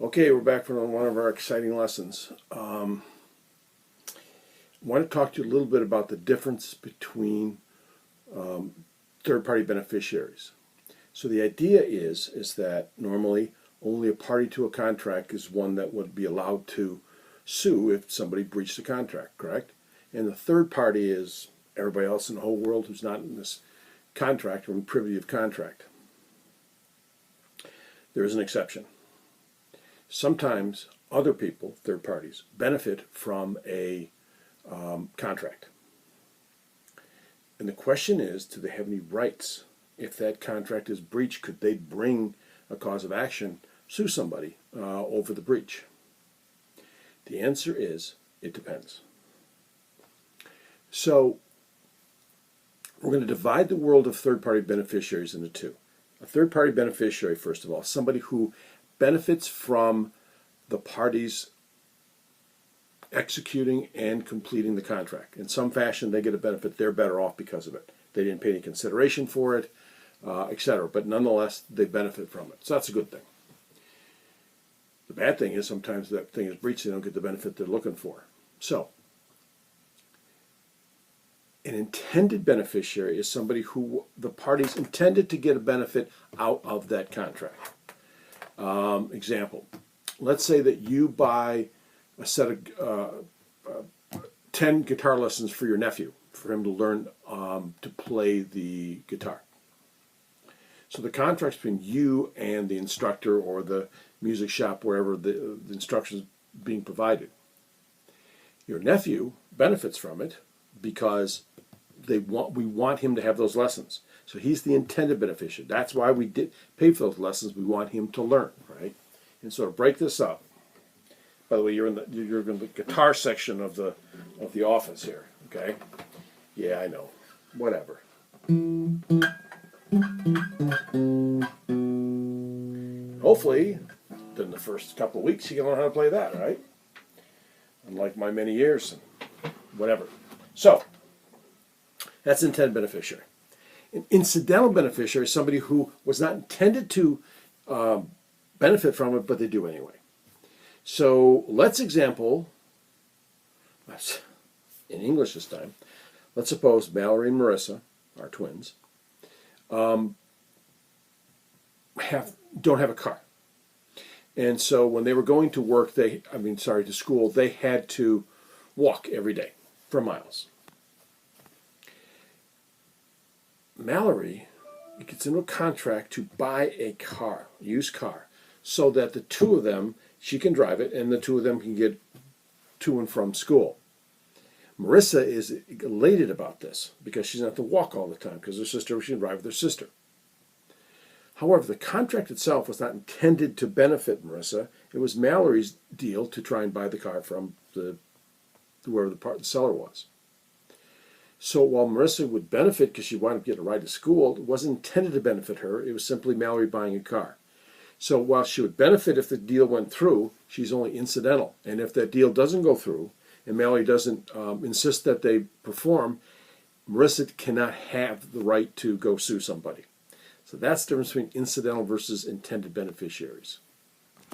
Okay, we're back for one of our exciting lessons. I want to talk to you a little bit about the difference between third-party beneficiaries. So the idea is that normally only a party to a contract is one that would be allowed to sue if somebody breached the contract, correct? And the third party is everybody else in the whole world who's not in this contract or in privy of contract. There is an exception. Sometimes other people, third parties, benefit from a contract. And the question is, do they have any rights? If that contract is breached, could they bring a cause of action, sue somebody over the breach? The answer is, it depends. So we're going to divide the world of third-party beneficiaries into two. A third-party beneficiary, first of all, somebody who benefits from the parties executing and completing the contract. In some fashion, they get a benefit. They're better off because of it. They didn't pay any consideration for it, etc. But nonetheless, they benefit from it. So that's a good thing. The bad thing is sometimes that thing is breached. They don't get the benefit they're looking for. So an intended beneficiary is somebody who the parties intended to get a benefit out of that contract. Example, let's say that you buy a set of 10 guitar lessons for your nephew, for him to learn to play the guitar. So the contract's between you and the instructor or the music shop, wherever the instruction is being provided. Your nephew benefits from it because we want him to have those lessons. So he's the intended beneficiary. That's why we did pay for those lessons. We want him to learn, right? And so to break this up, by the way, you're in the guitar section of the office here, okay? Yeah, I know. Whatever. Hopefully, in the first couple of weeks, you can learn how to play that, right? Unlike my many years, whatever. So that's intended beneficiary. An incidental beneficiary is somebody who was not intended to benefit from it, but they do anyway. So let's example, in English this time, let's suppose Mallory and Marissa, our twins, don't have a car. And so when they were going to work, to school, they had to walk every day for miles. Mallory gets into a contract to buy a car, a used car, so that the two of them, she can drive it, and the two of them can get to and from school. Marissa is elated about this because she doesn't have to walk all the time because she can drive with her sister. However, the contract itself was not intended to benefit Marissa. It was Mallory's deal to try and buy the car from wherever the seller was. So while Marissa would benefit because she wanted to get a ride to school, it wasn't intended to benefit her. It was simply Mallory buying a car. So while she would benefit if the deal went through, she's only incidental. And if that deal doesn't go through, and Mallory doesn't insist that they perform, Marissa cannot have the right to go sue somebody. So that's the difference between incidental versus intended beneficiaries.